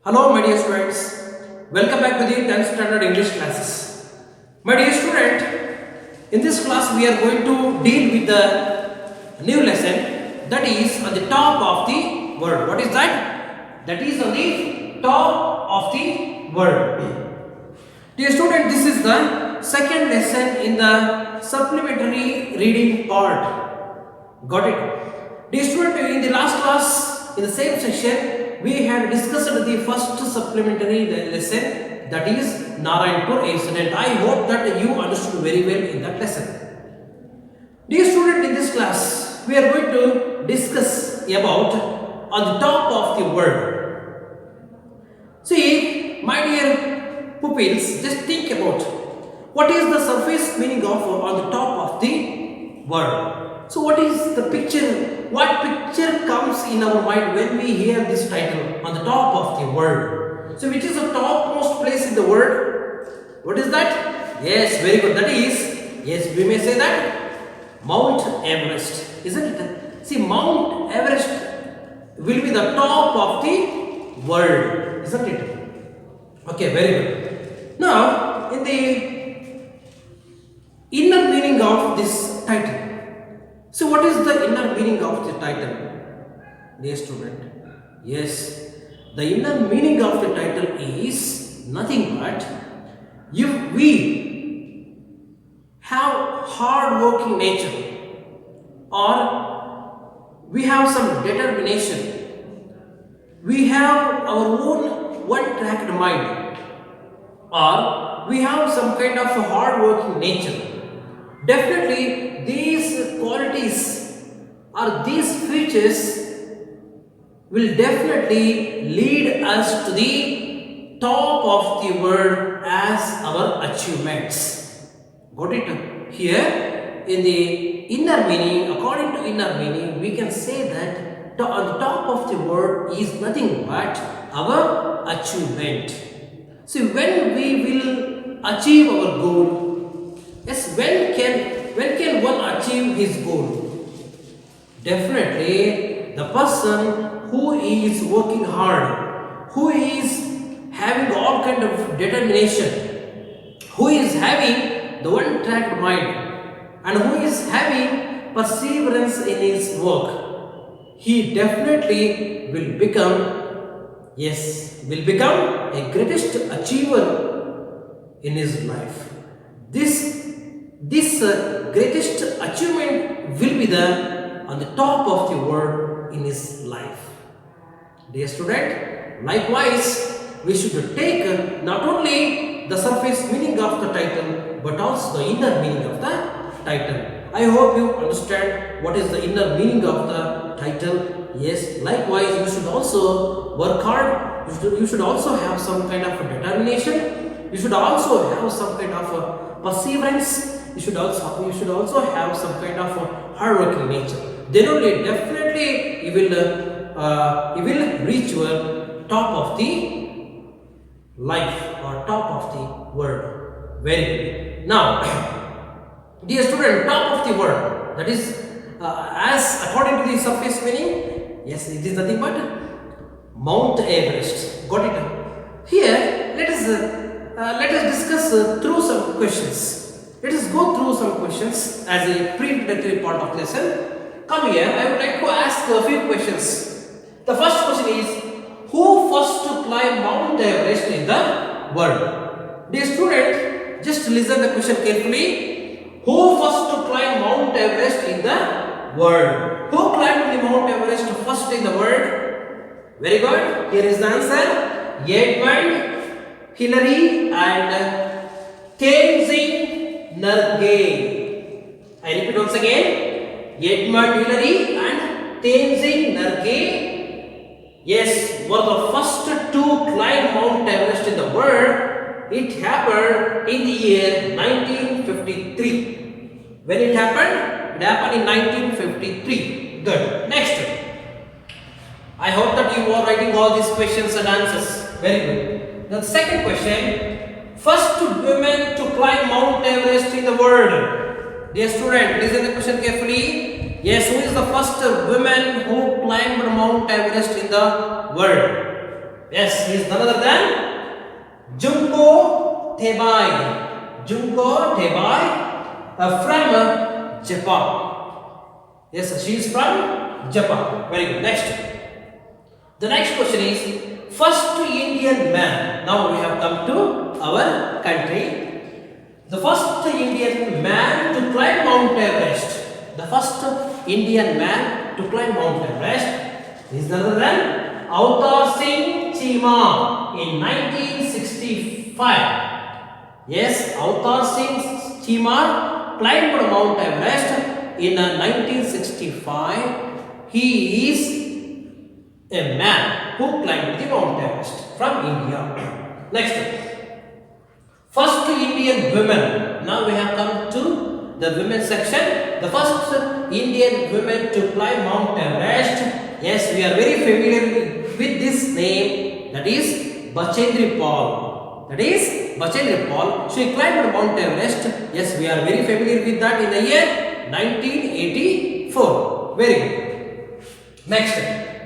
Hello my dear students, welcome back to the 10th standard English classes. My dear student, in this class we are going to deal with the new lesson that is on the top of the word. What is that? That is on the top of the word. Dear student, this is the second lesson in the supplementary reading part. Got it? Dear student, in the last class, in the same section, we had discussed the first supplementary lesson, that is Narayanpur incident. I hope that you understood very well in that lesson. Dear student, in this class, we are going to discuss about on the top of the word. See, my dear pupils, just think about what is the surface meaning of on the top of the word. So what is the picture? What picture comes in our mind when we hear this title on the top of the word? So which is the topmost place in the word? What is that? Yes, very good. That is, yes, we may say that Mount Everest, isn't it? See, Mount Everest will be the top of the world, isn't it? Okay, very good. Now, in the inner meaning of this title, so what is the inner meaning of the title, dear student? Yes, the inner meaning of the title is nothing but if we have hard working nature or we have some determination, we have our own one-tracked mind, or we have some kind of a hard working nature, definitely these qualities or these features will definitely lead us to the top of the world as our achievements. Got it? Here in the inner meaning, according to inner meaning, we can say that on the top of the world is nothing but our achievement. See, when we will achieve our goal, yes, when can one achieve his goal? Definitely the person who is working hard, who is having all kind of determination, who is having the one-tracked mind, and who is having perseverance in his work, he definitely will become, yes, will become a greatest achiever in his life. This greatest achievement will be on the top of the world in his life. Dear student, likewise, we should take not only the surface meaning of the title but also the inner meaning of the title. I hope you understand what is the inner meaning of the title. Yes, likewise, you should also work hard. You should also have some kind of determination. You should also have some kind of perseverance. You should also have some kind of hard-working nature. Then only definitely you will reach your top of the life or top of the world. Very good. Now, dear student, top of the world, that is as according to the surface meaning, yes, it is nothing but Mount Everest. Got it? Here, let us discuss through some questions. Let us go through some questions as a pre-introductory part of the lesson. Come here, I would like to ask a few questions. The first question is, who first to climb Mount Everest in the world? Dear student, just listen the question carefully. Who first to climb Mount Everest in the world? Who climbed the Mount Everest first in the world? Very good. Here is the answer. Edmund Hillary and Tenzing Norgay. I repeat once again. Edmund Hillary and Tenzing Norgay, yes, were the first to climb Mount Everest in the world. It happened in the year 1953. When it happened? It happened in 1953. Good. Next. I hope that you are writing all these questions and answers. Very good. The second question. First women to climb Mount Everest in the world. Dear student, listen the question carefully. Yes, who is the first woman who climbed Mount Everest in the world? Yes, he is none other than Junko Tebai. Junko Tebai from Japan. Yes, she is from Japan. Very good. Next. The next question is first Indian man. Now we have come to our country. The first Indian man to climb Mount Everest. The first Indian man to climb Mount Everest is none other than Avatar Singh Chima in 1965. Yes, Avatar Singh Chima climbed Mount Everest in 1965. He is a man who climbed the Mount Everest from India. Next. First Indian women. Now we have come to the women section. The first Indian women to climb Mount Everest. Yes, we are very familiar with this name. That is Bachendri Paul. That is Bachendri Paul. She climbed Mount Everest. Yes, we are very familiar with that in the year 1984. Very good. Next.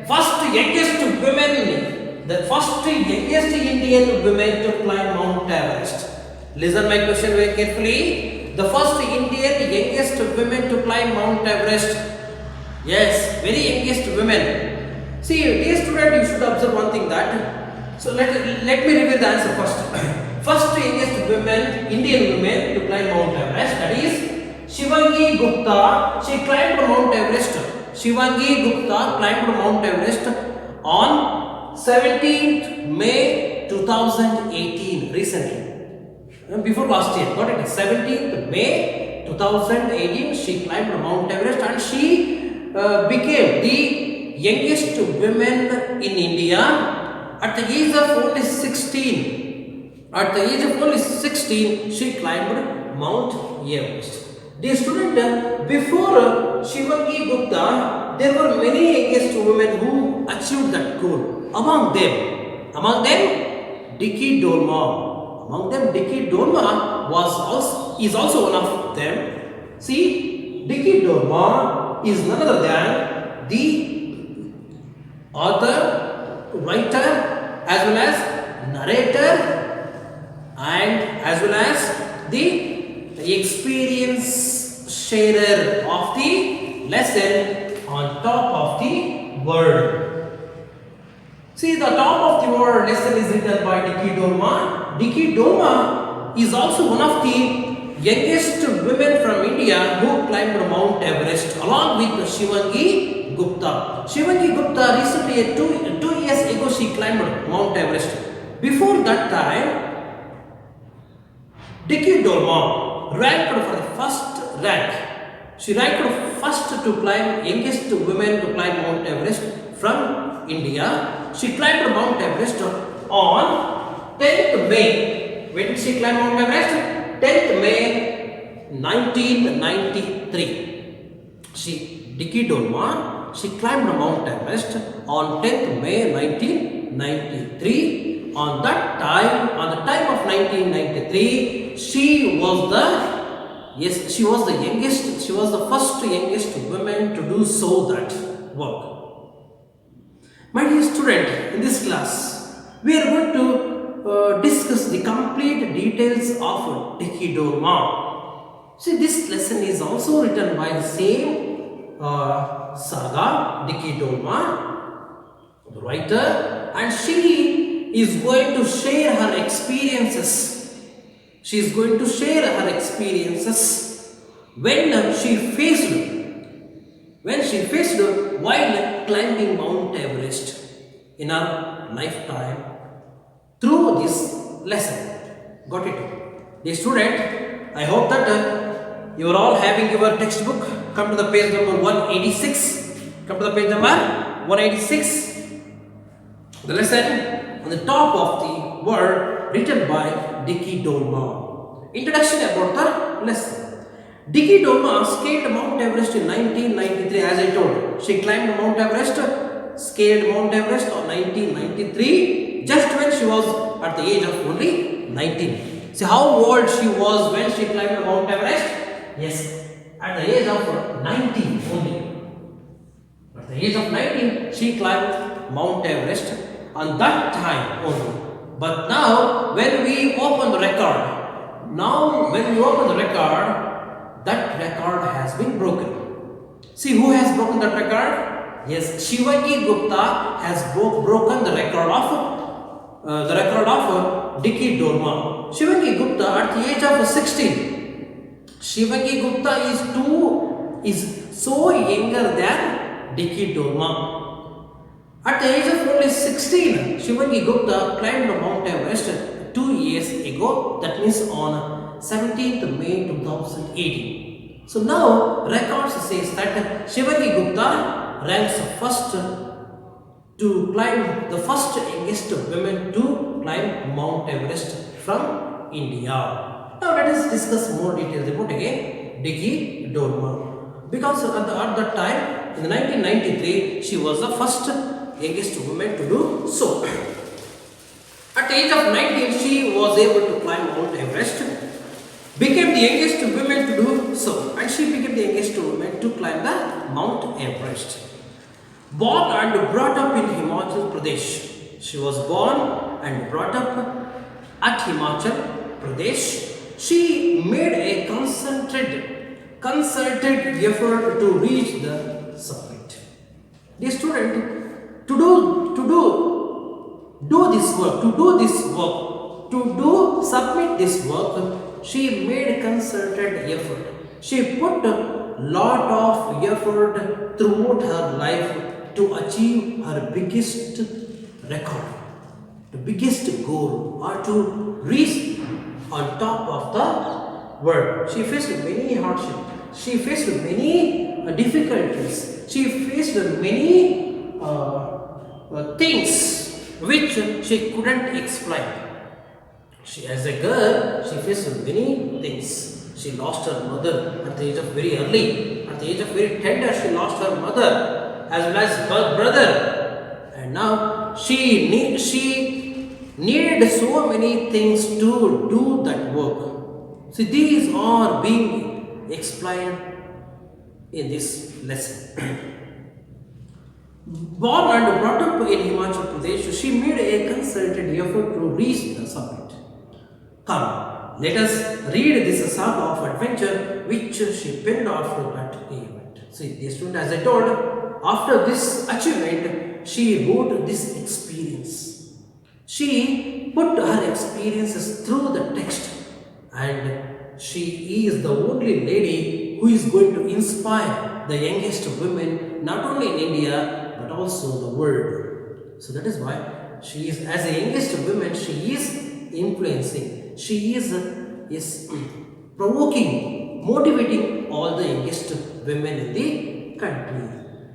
First youngest women. The first youngest Indian women to climb Mount Everest. Listen my question very carefully. The first Indian youngest women to climb Mount Everest. Yes, very youngest women. See, dear student, you should observe one thing that. So let me reveal the answer first. First youngest women, Indian women to climb Mount Everest. That is Shivangi Gupta. She climbed Mount Everest. Shivangi Gupta climbed Mount Everest on 17th May 2018. Recently. Before last year, got it? 17th May 2018, she climbed Mount Everest and she became the youngest woman in India at the age of only 16. At the age of only 16, she climbed Mount Everest. Dear student, before Shivangi Gupta, there were many youngest women who achieved that goal. Among them, Dicky Dolma. Among them, Dicky Dolma is also one of them. See, Dicky Dolma is none other than the author, writer, as well as narrator, and as well as the experience sharer of the lesson on top of the word. See, the top of the word lesson is written by Dicky Dolma. Dicky Dolma is also one of the youngest women from India who climbed Mount Everest along with Shivangi Gupta. Shivangi Gupta recently, two years ago, she climbed Mount Everest. Before that time, Dicky Dolma ranked for the first rank. She ranked first to climb, youngest women to climb Mount Everest from India. She climbed Mount Everest on 10th May. When did she climb Mount Everest? 10th May 1993. Dicky Dolma, she climbed Mount Everest on 10th May 1993. On the time of 1993, she was the first youngest woman to do so that work. My dear student, in this class, we are going to discuss the complete details of Dicky Dolma. See, this lesson is also written by the same saga, Dicky Dolma, the writer, and she is going to share her experiences. She is going to share her experiences when she faced while climbing Mount Everest in her lifetime through this lesson. Got it? Dear student, I hope that you are all having your textbook. Come to the page number 186. Come to the page number 186. The lesson on the top of the word written by Dicky Dolma. Introduction about the lesson. Dicky Dolma scaled Mount Everest in 1993, as I told. She climbed Mount Everest, scaled Mount Everest in 1993, just when she was at the age of only 19. See how old she was when she climbed Mount Everest? Yes, at the age of 19 only. At the age of 19, she climbed Mount Everest on that time only. But now when we open the record, that record has been broken. See who has broken that record? Yes, Shivaji Gupta has broken the record of Dicky Dorma. Shivaji Gupta at the age of 16. Shivaji Gupta is so younger than Dicky Dorma. At the age of only 16, Shivaji Gupta climbed Mount Everest 2 years ago. That means on 17th May 2018. So now records says that Shivaji Gupta ranks first to climb, the first youngest women to climb Mount Everest from India. Now let us discuss more details about again Dicky Dorma. Because at that time in 1993 she was the first youngest woman to do so. At the age of 19 she was able to climb Mount Everest, became the youngest woman to do so, and she became the youngest woman to climb the Mount Everest. Born and brought up in Himachal Pradesh. She was born and brought up at Himachal Pradesh. She made a concerted effort to reach the summit. The student, submit this work, she made concerted effort. She put a lot of effort throughout her life to achieve her biggest record, the biggest goal, or to reach on top of the world. She faced many hardships. She faced many difficulties. She faced many things which she couldn't explain. As a girl, she faced many things. She lost her mother at the age of very early. At the age of very tender, she lost her mother as well as her brother. And now she needed so many things to do that work. See, these are being explained in this lesson. Born and brought up in Himachal Pradesh, she made a concerted effort to reach the summit. Come, let us read this saga of adventure which she penned after that event. See, the student, as I told, after this achievement, she wrote this experience. She put her experiences through the text, and she is the only lady who is going to inspire the youngest women, not only in India but also the world. So that is why she is, as the youngest woman, she is influencing, she is provoking, motivating all the youngest women in the country.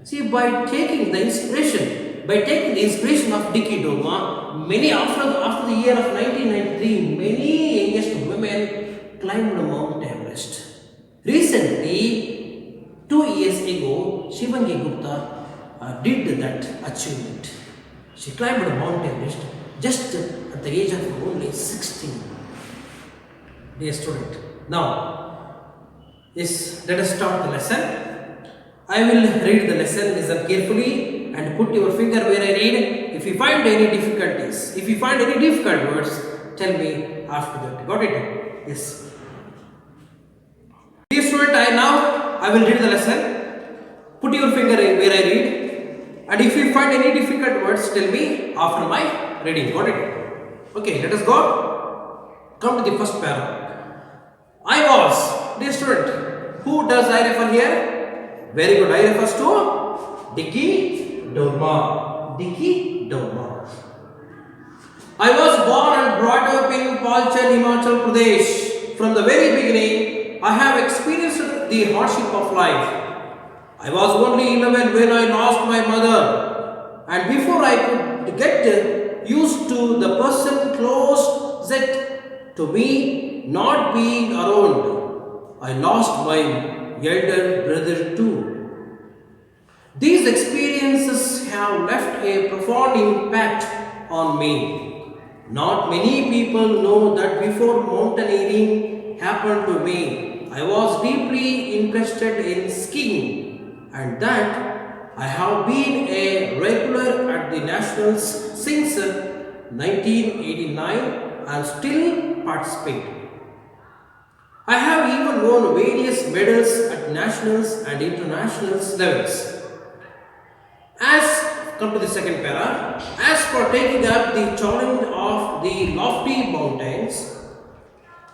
See, by taking the inspiration of Dicky Dorma, many after the year of 1993, many youngest women climbed Mount Everest. Recently, 2 years ago, Shivaji Gupta did that achievement. She climbed Mount Everest just at the age of only 16. Dear student, now yes, let us start the lesson. I will read the lesson, listen carefully and put your finger where I read. If you find any difficulties, if you find any difficult words, tell me after that. Got it? Yes. Dear student, I will read the lesson. Put your finger where I read, and if you find any difficult words, tell me after my reading. Got it? Okay, let us go. Come to the first paragraph. I was, dear student, who does I refer here? Very good, I refers to Dicky Dorma. Dicky Dorma. I was born and brought up in Palchal, Himachal Pradesh. From the very beginning, I have experienced the hardship of life. I was only 11 when I lost my mother, and before I could get used to the person closest to me not being around, I lost my elder brother too. These experiences have left a profound impact on me. Not many people know that before mountaineering happened to me, I was deeply interested in skiing, and that I have been a regular at the Nationals since 1989 and still participate. I have even won various medals at nationals and internationals levels. As come to the second para, as for taking up the challenge of the lofty mountains,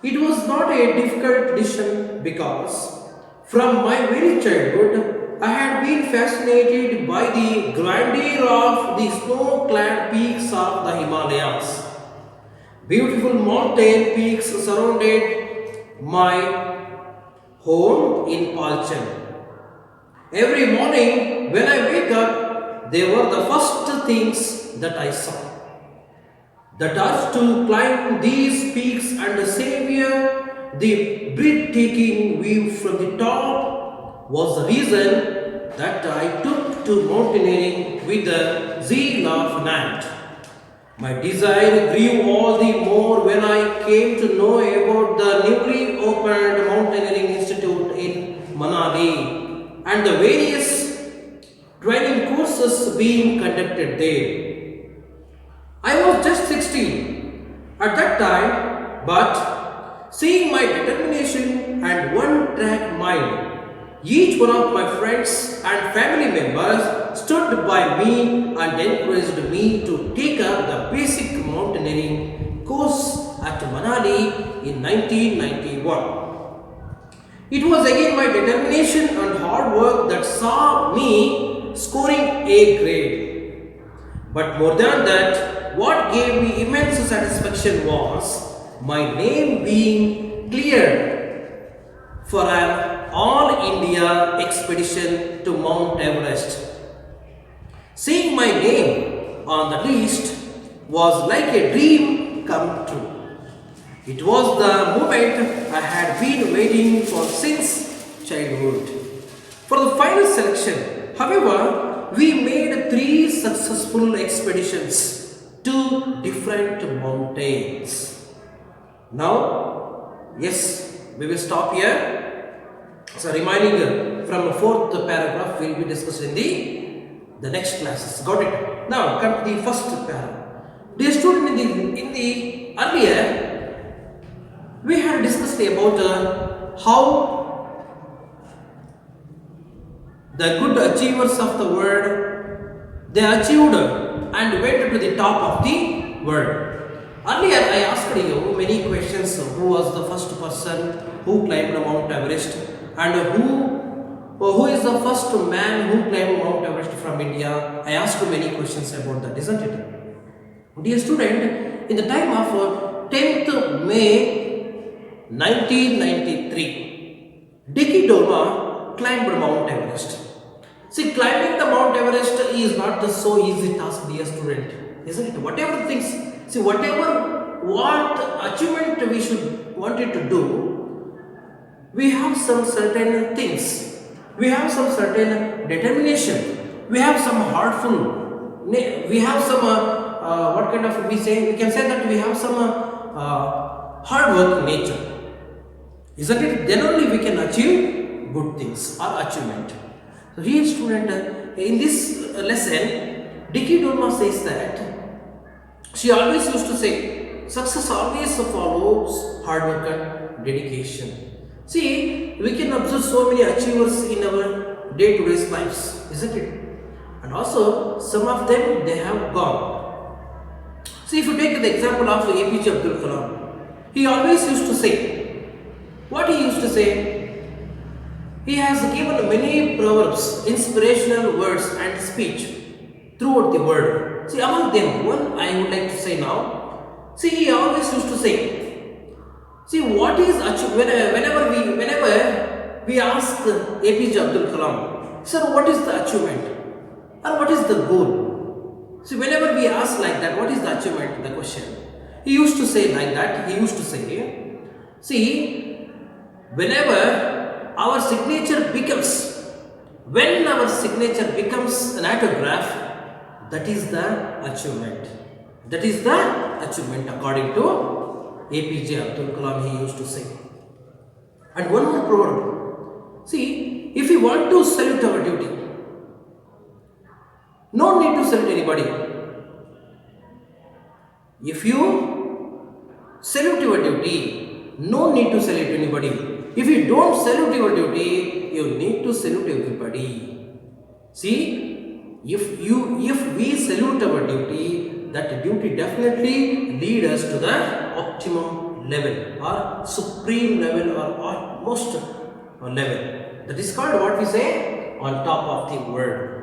it was not a difficult decision because from my very childhood I had been fascinated by the grandeur of the snow-clad peaks of the Himalayas. Beautiful mountain peaks surrounded my home in Palchan. Every morning when I wake up, they were the first things that I saw. The urge to climb these peaks and savor the breathtaking view from the top was the reason that I took to mountaineering with the zeal of an ant. My desire grew all the more when I came to know about the newly opened Mountaineering Institute in Manali and the various training courses being conducted there. I was just 16 at that time, but seeing my determination and one-track mind, each one of my friends and family members stood by me and encouraged me to take up the basic mountaineering course at Manali in 1991. It was again my determination and hard work that saw me scoring A grade. But more than that, what gave me immense satisfaction was my name being cleared for an all India expedition to Mount Everest. Seeing my name on the list was like a dream come true. It was the moment I had been waiting for since childhood. For the final selection, however, we made 3 successful expeditions to different mountains. Now, yes, we will stop here. So, remaining from the 4th paragraph will be discussed in the next classes. Got it? Now, come to the first paragraph. Dear student, in the earlier, we had discussed about how the good achievers of the world, they achieved and went to the top of the world. Earlier, I asked you many questions. Who was the first person who climbed Mount Everest, and who is the first man who climbed Mount Everest from India? I asked you many questions about that, isn't it? Dear student, in the time of 10th May 1993, Dicky Dorma climbed Mount Everest. See, climbing the Mount Everest is not so easy task, dear student, isn't it? Whatever things, see, what achievement we should wanted to do, we have some certain things, we have some certain determination, we have some heartful, we have some what kind of we can say that we have some hard work nature, isn't it? Then only we can achieve good things or achievement. So here student, in this lesson, Dicky Dorma says that she always used to say, success always follows hard work and dedication. See, we can observe so many achievers in our day-to-day lives, isn't it? And also, some of them, they have gone. See, if you take the example of APJ Abdul Kalam, he always used to say, what he used to say? He has given many proverbs, inspirational words and speech throughout the world. See, among them, one I would like to say now. See, he always used to say, see, what is whenever we ask APJ Abdul Kalam, sir, what is the achievement? Or what is the goal? See, whenever we ask like that, what is the achievement, the question, he used to say like that. He used to say, see, whenever our signature becomes, when our signature becomes an autograph, that is the achievement. That is the achievement according to APJ Abdul Kalam, he used to say. And one more proverb. See, if we want to salute our duty, No need to salute anybody. If you salute your duty, no need to salute anybody. If you don't salute your duty, you need to salute everybody. See, if we salute our duty, that duty definitely lead us to the optimum level or supreme level or utmost level. That is called what we say on top of the world.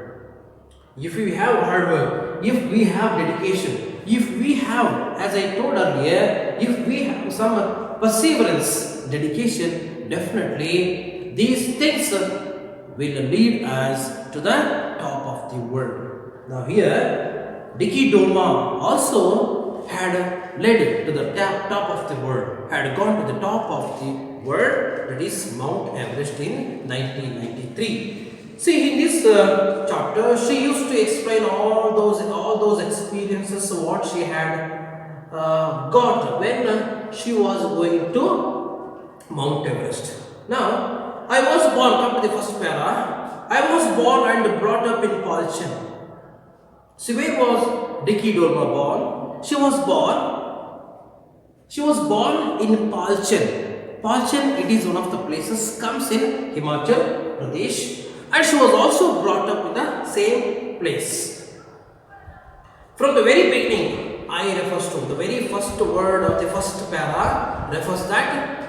If we have hard work, if we have dedication, if we have, as I told earlier, if we have some perseverance, dedication, definitely these things will lead us to the top of the world. Now here, Dicky Dolma also had led to the top of the world, had gone to the top of the world, that is Mount Everest in 1993. See, in this chapter, she used to explain all those experiences what she had got when she was going to Mount Everest. Now, I was born. Come to the first para. I was born and brought up in Palchan. See, where was Dicky Dolma born? She was born in Palchan. Palchan, it is one of the places comes in Himachal Pradesh. And she was also brought up in the same place. From the very beginning, I refers to the very first word of the first para refers that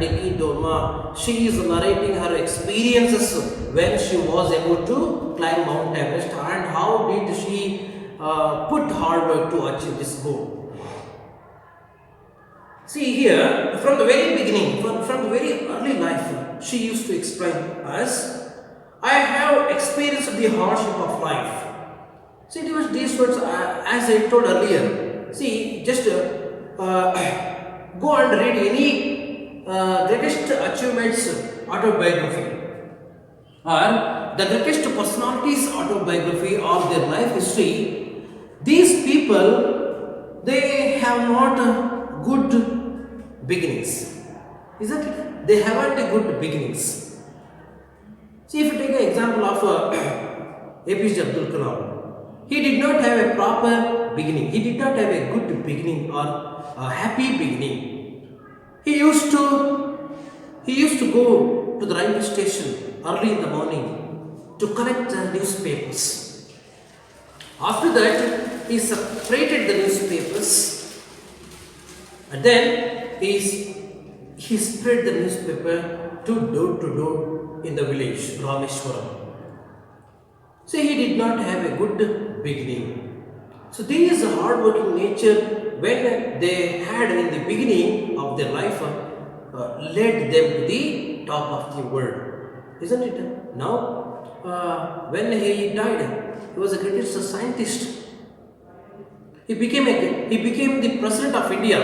Dicky Dolma. She is narrating her experiences when she was able to climb Mount Everest and how did she put hard work to achieve this goal. See here, from the very beginning, from the very early life, she used to explain us, I have experienced the hardship of life. See, these words, as I told earlier, see, just go and read any greatest achievements autobiography or the greatest personalities autobiography or their life history. These people, they have not good beginnings, isn't it? They haven't a good beginnings. See, if you take an example of APJ Abdul Kalam, he did not have a proper beginning. He did not have a good beginning or a happy beginning. He used to go to the railway station early in the morning to collect the newspapers. After that, he separated the newspapers and then he spread the newspaper to door in the village, Rameshwaram. So he did not have a good beginning. So this hard-working nature, when they had in the beginning of their life, led them to the top of the world, isn't it? Now, when he died, he was the greatest scientist. He became the president of India,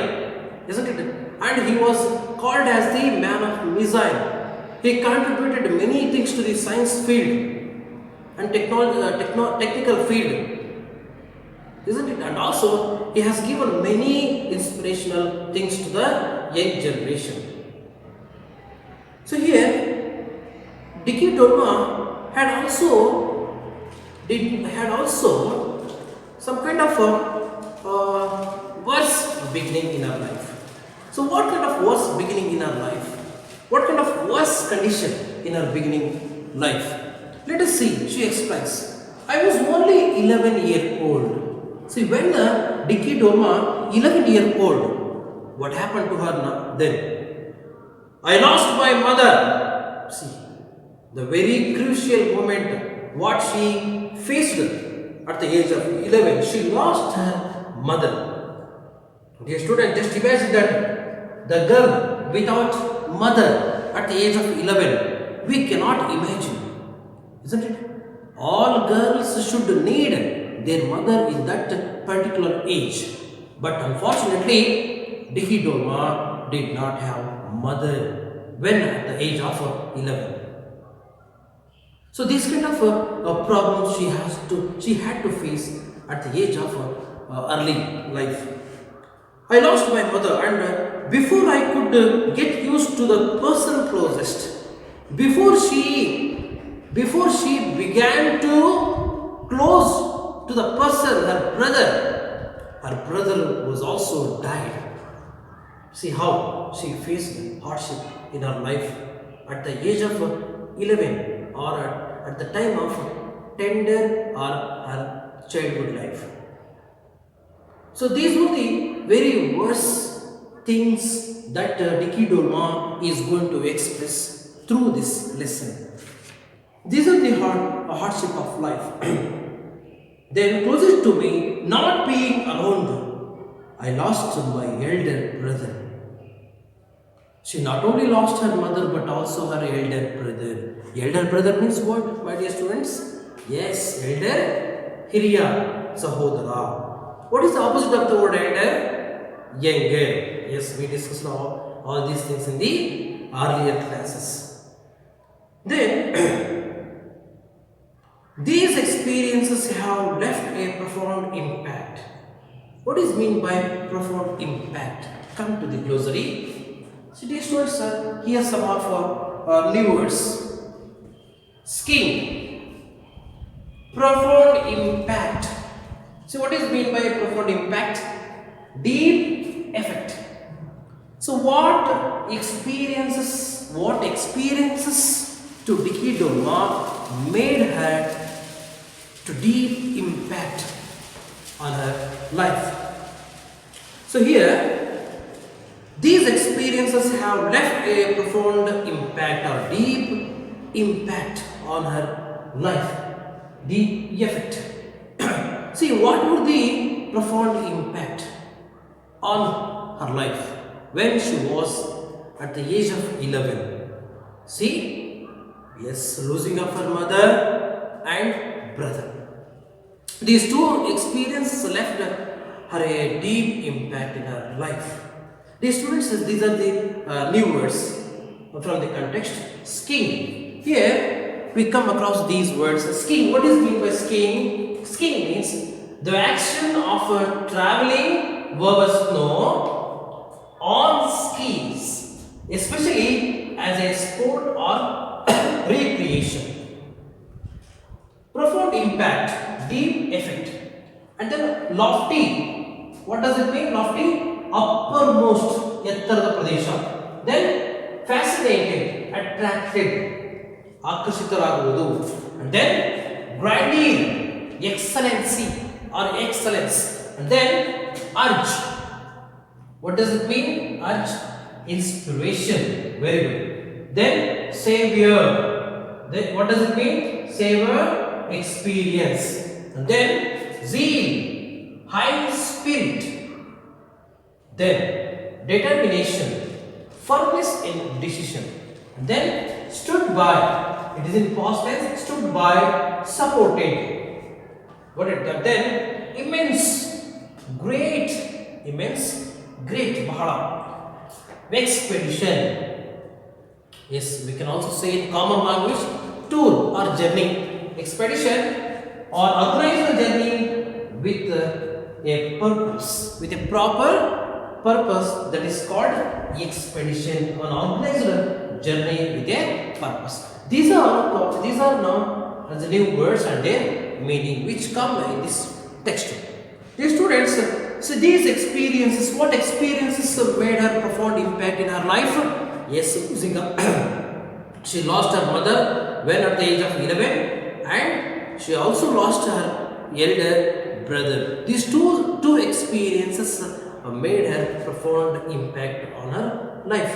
isn't it? And he was called as the man of missile. He contributed many things to the science field and technical field, isn't it? And also he has given many inspirational things to the young generation. So here, Dicky Dolma had also some kind of worse beginning in her life. So what kind of worse beginning in her life? What kind of worse condition in her beginning life? Let us see. She explains, I was only 11-year-old. See, when Dicky Dolma, 11-year-old, what happened to her then? I lost my mother. See, the very crucial moment what she faced at the age of 11, she lost her mother. Dear student, just imagine that the girl without mother at the age of 11, we cannot imagine, isn't it? All girls should need their mother in that particular age. But unfortunately, Dicky Dolma did not have mother when at the age of 11. So this kind of problems she had to face at the age of early life. I lost my mother, and before I could get used to the person closest, before she began to close to the person, her brother. Her brother was also died. See how she faced hardship in her life at the age of 11 or at the time of tender or her childhood life. So these were the very worst things that Dicky Dolma is going to express through this lesson. These are the hardship of life. Then closest to me, not being around, I lost my elder brother. She not only lost her mother but also her elder brother. Elder brother means what, my dear students? Yes, elder, Hiriya, Sahodara. What is the opposite of the word elder? Younger. Yes, we discussed all these things in the earlier classes. Then, these experiences have left a profound impact. What is meant by profound impact? Come to the glossary. So dear students, here some of our new words. Skin. Profound impact. So what is meant by a profound impact? Deep effect. So what experiences to Dicky Dolma made her to deep impact on her life? So here, these experiences have left a profound impact or deep impact on her life. Deep effect. See, what would the profound impact on her life when she was at the age of 11? See, yes, losing of her mother and brother. These two experiences left her a deep impact in her life. These students, these are the new words from the context. Skiing. Here we come across these words. Skiing. What is meant by skiing? Skiing means the action of traveling over snow on skis, especially as a sport or recreation. Profound impact, deep effect, and then lofty. What does it mean? Lofty. Uppermost, Yattarada Pradesha. Then fascinated, attracted, Akashitaragudu. And then grandeur, excellency or excellence. And then urge. What does it mean? Urge, inspiration. Very good. Then savior. Then what does it mean? Savor, experience. And then zeal, high spirit. Then determination, firmness in decision. And then stood by. It is in past tense. Stood by, supported. What it done? Then immense, great, immense, great, bahala. Expedition. Yes, we can also say in common language, tour or journey. Expedition or organized journey with a purpose, with a proper purpose, that is called expedition, an organized journey with a purpose. These are now as the new words and their meaning which come in this text. Dear students, so these experiences, what experiences made her profound impact in her life? Yes, she lost her mother when at the age of 11, and she also lost her elder brother. These two experiences made her profound impact on her life.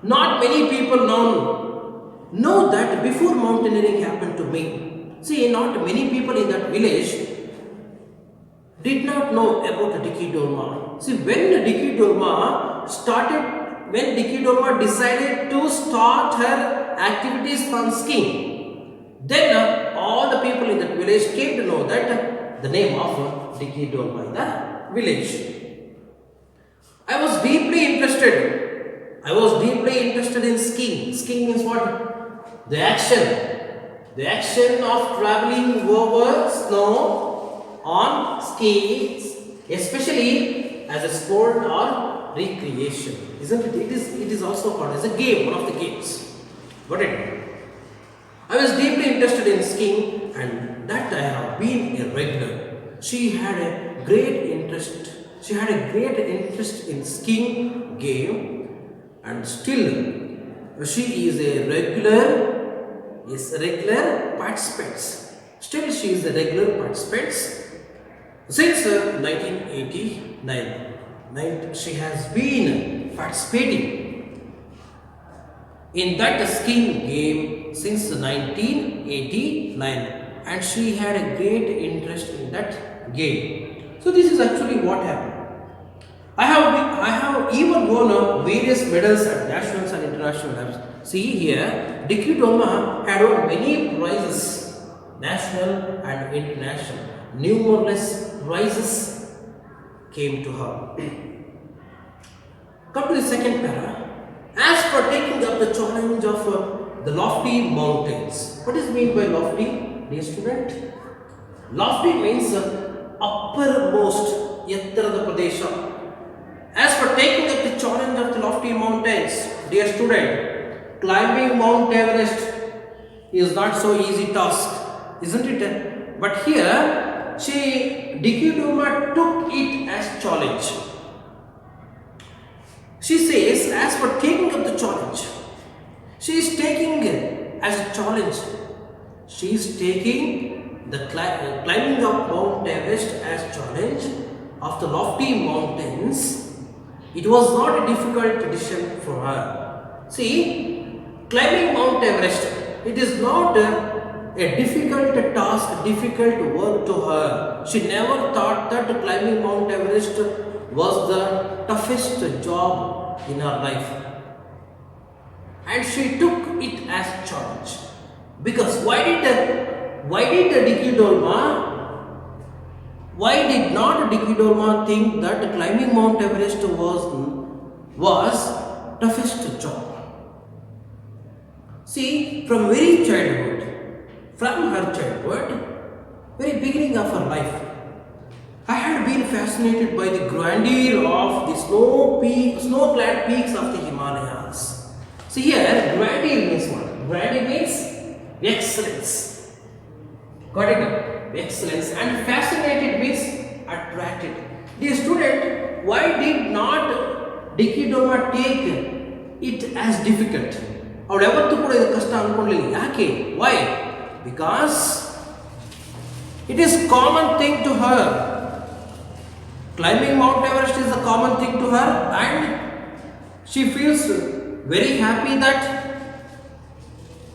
Not many people know that before mountaineering happened to me. See, not many people in that village did not know about Dicky Dolma. See, when Dicky Dolma decided to start her activities on skiing, then all the people in that village came to know that the name of Dicky Dolma in the village. I was deeply interested in skiing. Skiing means what? The action of traveling over snow on skis, especially as a sport or recreation. Isn't it? It is also called as a game, one of the games. Got it? I was deeply interested in skiing, and that I have been a regular. She had a great interest. She had a great interest in skiing game, and still she is a regular. Yes, regular participants. Still, she is a regular participant since 1989. She has been participating in that skiing game since 1989, and she had a great interest in that game. So this is actually what happened. I have even won various medals at nationals and international levels. See here, Dicky Doma had won many prizes, national and international. Numerous prizes came to her. Come to the second para. As for taking up the challenge of the lofty mountains. What is meant by lofty, dear student? Lofty means uppermost, yattarada pradesha. As for taking up the challenge of the lofty mountains, dear student, climbing Mount Everest is not so easy task, isn't it? But here, Dicky Duma took it as challenge. She says, as for taking up the challenge, she is taking it as a challenge. She is taking the climbing of Mount Everest as challenge of the lofty mountains. It was not a difficult decision for her. See, climbing Mount Everest, it is not a difficult task, difficult work to her. She never thought that climbing Mount Everest was the toughest job in her life. And she took it as challenge. Because why did Dicky Dolma Why did not Dicky Dolma think that climbing Mount Everest was toughest job? See, from her childhood, very beginning of her life, I had been fascinated by the grandeur of the snow-clad peaks of the Himalayas. See here, grandeur means what? Grandeur means excellence. Got it? Excellence. And fascinated means attracted. Dear student, why did not Dicky Doma take it as difficult? Or ever to put a kasta ankonli? Yake? Why? Because it is common thing to her. Climbing Mount Everest is a common thing to her, and she feels very happy that,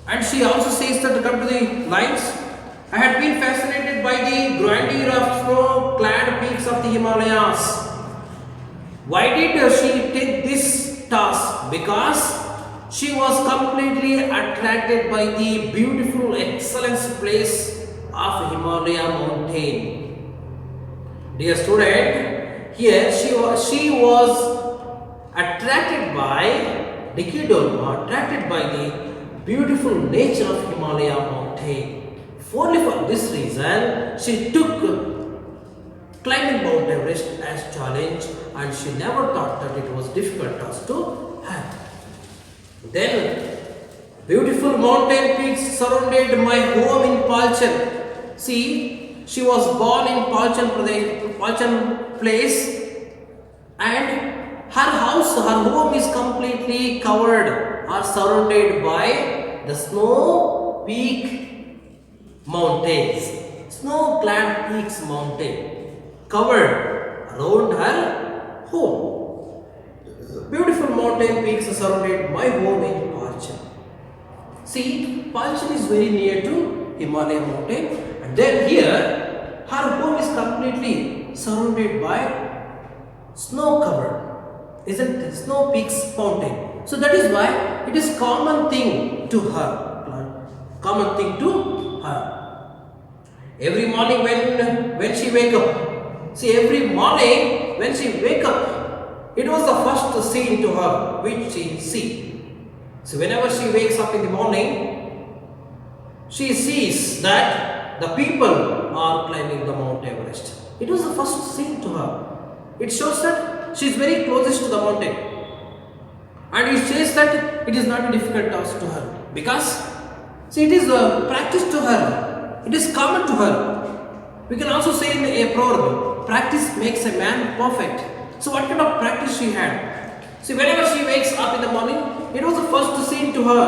and she also says that, come to the lines, I had been fascinated by the grandeur of snow-clad peaks of the Himalayas. Why did she take this task? Because she was completely attracted by the beautiful excellence place of Himalaya mountain. Dear student, here she was attracted by Dicky Dolma, attracted by the beautiful nature of Himalaya mountain. Only for this reason, she took climbing Mount Everest as challenge, and she never thought that it was difficult task to have. Then, beautiful mountain peaks surrounded my home in Palchan. See, she was born in Palchan place, and her house, her home is completely covered or surrounded by the snow peak mountains, snow-clad peaks mountain covered around her home. Beautiful mountain peaks surrounded my home in Palchan. See, Palchan is very near to Himalaya mountain, and then here her home is completely surrounded by snow covered, isn't it? Snow peaks mountain. So that is why it is common thing to her. Common thing to her. Every morning when she wake up, see, every morning when she wake up, it was the first scene to her which she see. So whenever she wakes up in the morning, she sees that the people are climbing the Mount Everest. It was the first scene to her. It shows that she is very closest to the mountain, and it says that it is not a difficult task to her, because see, it is a practice to her. It is common to her. We can also say in a proverb, practice makes a man perfect. So what kind of practice she had? See, whenever she wakes up in the morning, it was the first scene to her.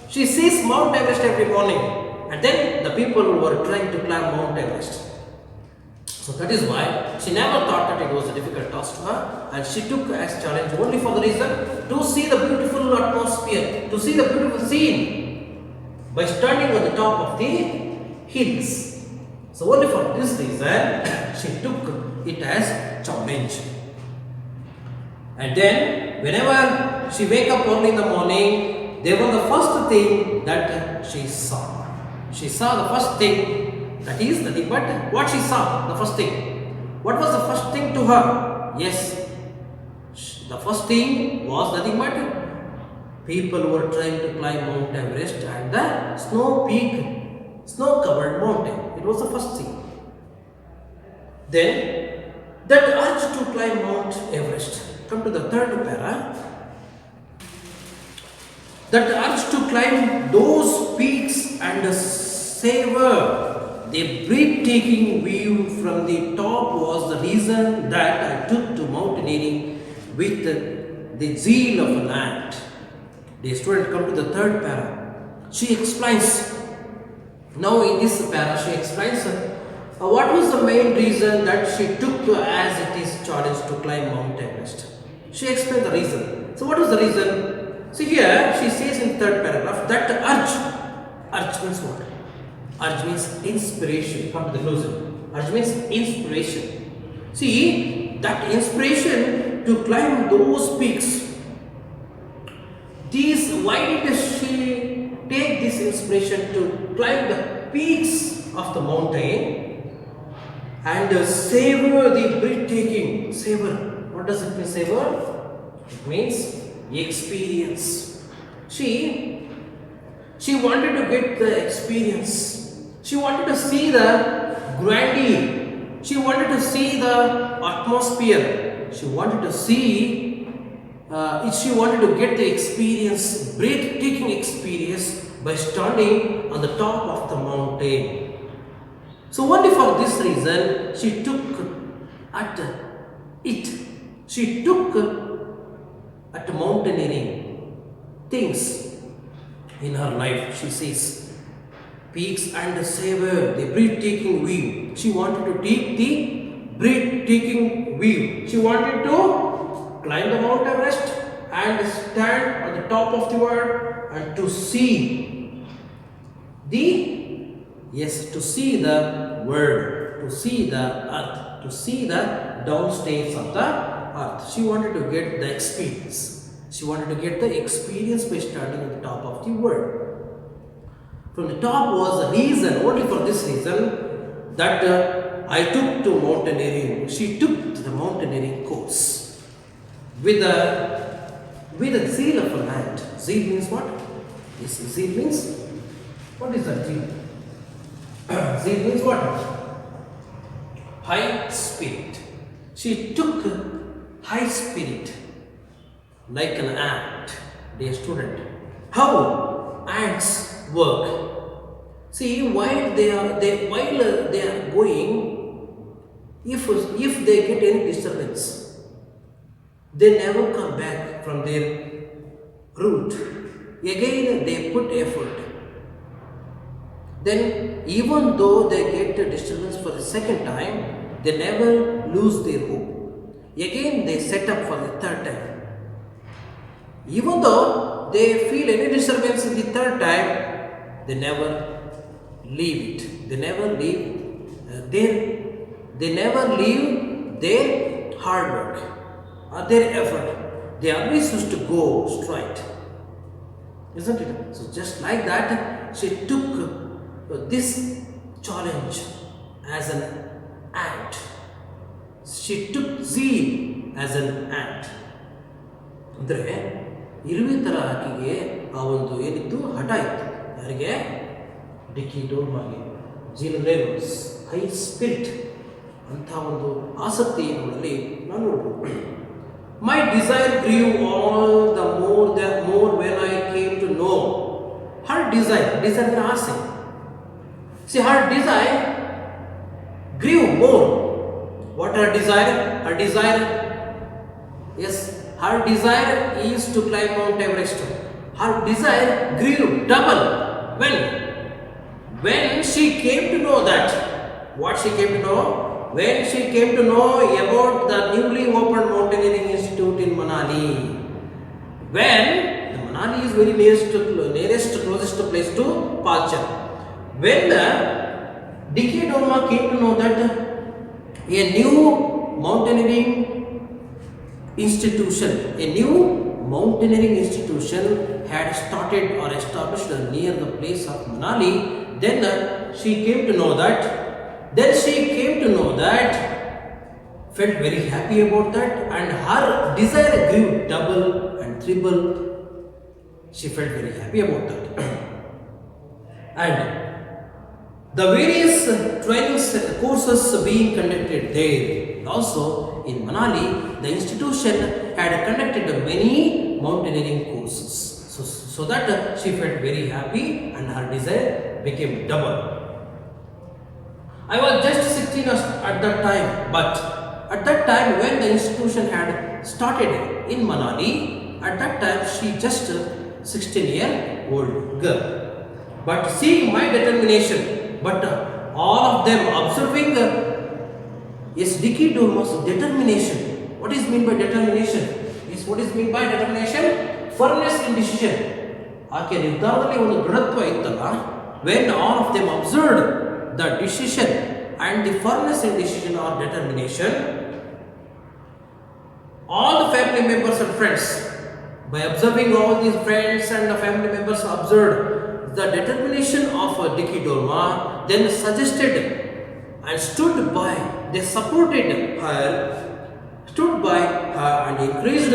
She sees Mount Everest every morning, and then the people who were trying to climb Mount Everest. So that is why she never thought that it was a difficult task to her, and she took as challenge only for the reason to see the beautiful atmosphere, to see the beautiful scene by standing on the top of the hills. So only for this reason she took it as challenge. And then whenever she wake up early in the morning, they were the first thing that she saw. She saw the first thing, that is the thing, but what she saw, the first thing. What was the first thing to her? Yes, the first thing was nothing but people were trying to climb Mount Everest and the snow covered mountain. It was the first thing. Then that urge to climb Mount Everest. Come to the third para. That urge to climb those peaks and savor the breathtaking view from the top was the reason that I took to mountaineering with the zeal of an ant. The student come to the third para. She explains. Now in this para she explains what was the main reason that she took as it is challenge to climb Mount Everest. She explained the reason. So what was the reason? See here she says in third paragraph that urge means what? Urge means inspiration. Come to the closer. Urge means inspiration. See that inspiration to climb those peaks. Why did she take this inspiration to climb the peaks of the mountain and savor the breathtaking? Savor. What does it mean, savor? It means experience. She wanted to get the experience. She wanted to see the grandeur. She wanted to see the atmosphere. She wanted to see she wanted to get the experience, breathtaking experience by standing on the top of the mountain. So only for this reason she took at it. She took at mountaineering things in her life. She says peaks and savor the breathtaking view. She wanted to take the breathtaking view. She wanted to climb the Mount Everest and stand on the top of the world and to see the world, to see the earth, to see the downstates of the earth. She wanted to get the experience. She wanted to get the experience by standing at the top of the world. From the top was the reason, only for this reason, that I took to mountaineering. She took to the mountaineering course with a zeal of an ant. Zeal means what? Yes, zeal means, what is that zeal? Zeal means what? High spirit. She took high spirit like an ant, dear student. How ants work? See, while they are going, if they get any disturbance, they never come back from their route. Again they put effort. Then even though they get a disturbance for the second time, they never lose their hope. Again they set up for the third time. Even though they feel any disturbance in the third time, they never leave it. They never leave their hard work or their effort. They always used to go straight, isn't it? So just like that, she took this challenge as an ant. She took zeal as an ant. ಅಂದರೆ ಇರುವೆ ಥರ ಆಕೆಗೆ ಆ ಒಂದು ಏನಿತ್ತು ಹಠ ಇತ್ತು. ಯಾರಿಗೆ? ಡಿಕ್ಕಿ ಡೋಲ್ಮಾಗೆ. ಜೀಲ್ ಅಂದರೆ ಹೈ ಸ್ಪಿರಿಟ್ ಅಂಥ ಒಂದು ಆಸಕ್ತಿ ಅವಳಲ್ಲಿ ನಾನು ನೋಡ್ಬೋದು. My desire grew all the more when I came to know her desire. Desire ಅಂದರೆ ಆಸೆ. See, her desire grew more. What her desire? Her desire, yes, her desire is to climb Mount Everest. Her desire grew double when she came to know that. What she came to know? When she came to know about the newly opened Mountaineering Institute in Manali. When the Manali is very nearest closest place to Palchar. When the Dicky Doma came to know that a new mountaineering institution had started or established near the place of Manali, then she came to know that, felt very happy about that, and her desire grew double and triple. She felt very happy about that. And the various training courses being conducted there. Also in Manali, the institution had conducted many mountaineering courses. So that she felt very happy and her desire became double. I was just 16 at that time, but at that time when the institution had started in Manali, at that time she just 16-year-old girl. But seeing my determination, all of them observing yes, Dicky Dormo's determination. What is mean by determination? Yes, what is mean by determination? Firmness in decision. ಆಕೆ ನಿರ್ಧಾರದಲ್ಲಿ ಒಂದು ದೃಢತ್ವ ಇತ್ತಲ್ಲ. When all of them observed the decision and the firmness in decision or determination, all the family members and friends, by observing all these friends and the family members observed the determination of Dicky Dorma, then suggested and stood by, they supported her, stood by her and encouraged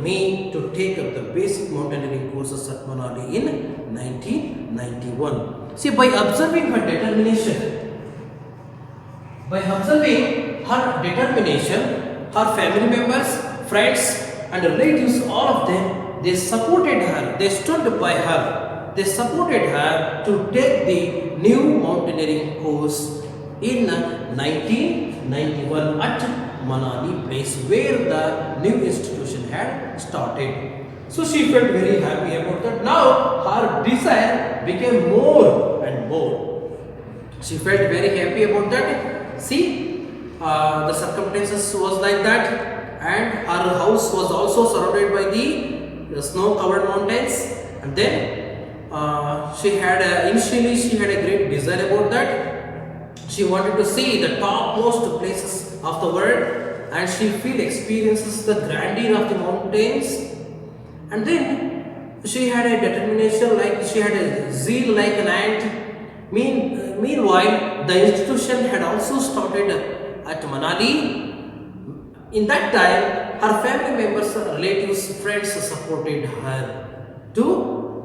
me to take up the basic mountaineering courses at Manali in 1991. See, by observing her determination, her family members, friends and relatives, all of them, they supported her, they stood by her, they supported her to take the new mountaineering course in 1991 at Manali place where the new institution had started. So she felt very happy about that. Now her desire became more and more. She felt very happy about that. See, the circumstances was like that, and her house was also surrounded by the snow-covered mountains. And then initially she had a great desire about that. She wanted to see the topmost places of the world, and she experiences the grandeur of the mountains. And then she had a determination, like she had a zeal like an ant. Meanwhile, the institution had also started at Manali. In that time, her family members, relatives, friends supported her to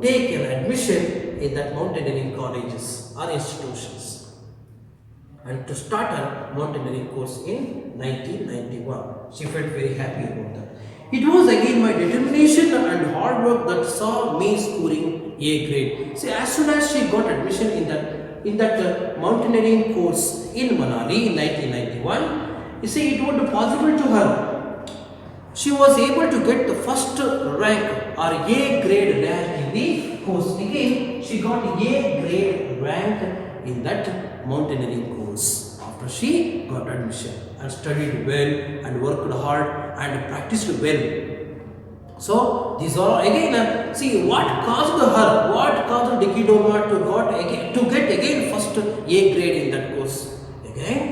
take an admission in that mountaineering colleges or institutions and to start her mountaineering course in 1991. She felt very happy about that. It was again my determination and hard work that saw me scoring A grade. See, as soon as she got admission in that mountaineering course in Manali in 1991, you see, it was possible to her. She was able to get the first rank or A grade rank in the course. Again, she got A grade rank in that mountaineering course after she got admission and studied well and worked hard and practiced well. So these are again, see what caused Dicky Dorma to get again first A grade in that course. Again,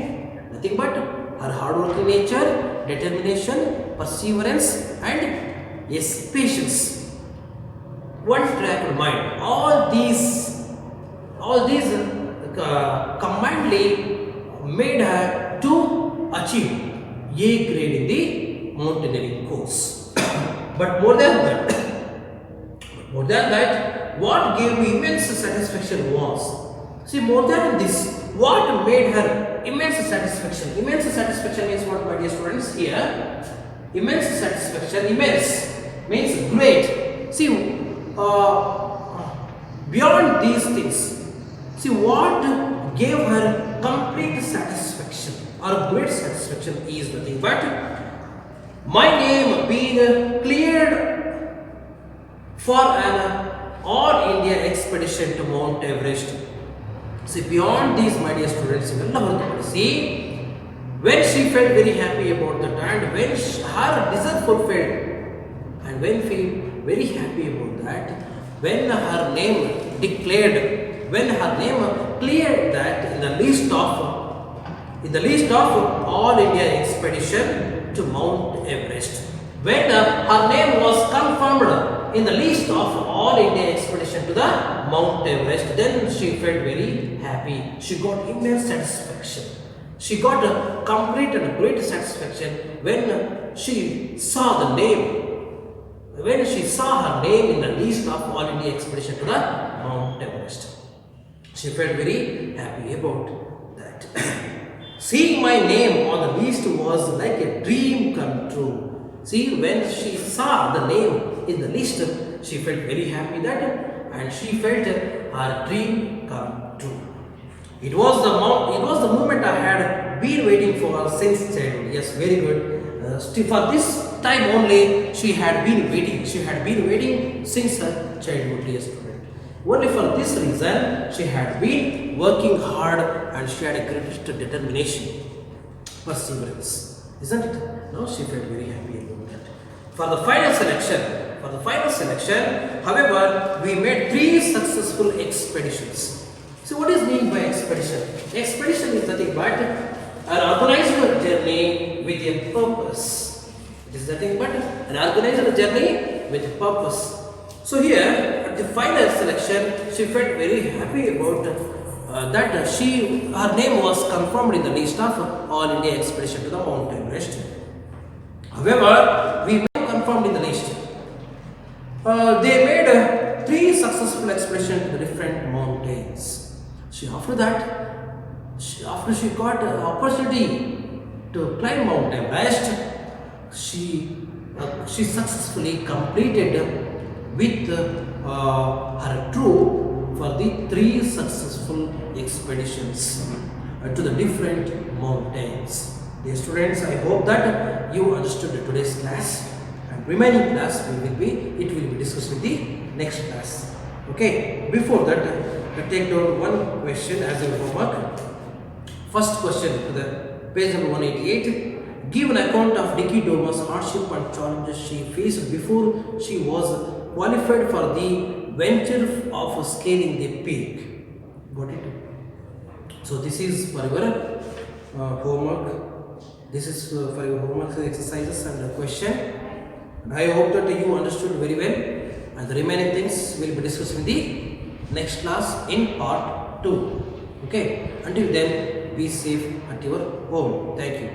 nothing but her hardworking nature, determination, perseverance, and yes, patience. One track mind. All these combinedly made her to achieve A grade in the mountaineering course. But more than that, what gave me immense satisfaction was, see, more than this, what made her immense satisfaction. Immense satisfaction is what, my dear students, here. Immense satisfaction, immense means great. See, beyond these things, see what gave her complete satisfaction or great satisfaction is nothing but my name being cleared for an all India expedition to Mount Everest. See, beyond these, my dear students, see, when she felt very happy about that, and when her desire fulfilled, and when feel very happy about that, when her name declared, when her name cleared that in the list of all India expedition to Mount Everest, when her name was confirmed in the list of all India expedition to the Mount Everest, then she felt very happy. She got immense satisfaction. She got a complete and great satisfaction when she saw the name. When she saw her name in the list of all India expedition to the Mount Everest, she felt very happy about that. Seeing my name on the list was like a dream come true. See, when she saw the name in the list, she felt very happy that, and she felt her dream come true. It was the moment I had been waiting for since childhood. Yes, very good. For this time only, she had been waiting. She had been waiting since her childhood, dear student. Only for this reason, she had been working hard and she had a great determination, perseverance, isn't it? Now she felt very happy about that. For the final selection, however, we made 3 successful expeditions. So, what is meant by expedition? Expedition is nothing but an organized journey with a purpose. It is nothing but an organized journey with a purpose. So here, at the final selection, she felt very happy about that her name was confirmed in the list of all India expedition to the Mount Everest. However, we made confirmed in the list. They made 3 successful expeditions to the different mountains. After she got an opportunity to climb Mount Everest, she successfully completed with her troop for the 3 successful expeditions to the different mountains. Dear students, I hope that you understood today's class, and remaining class will be discussed in the next class. Okay, before that, take down one question as your homework. First question to the page number 188. Give an account of Dicky Dormer's hardship and challenges she faced before she was qualified for the venture of scaling the peak. Got it? So this is for your homework. This is for your homework exercises and question. And I hope that you understood very well. And the remaining things will be discussed in the next class in part 2. Okay. Until then, be safe at your home. Thank you.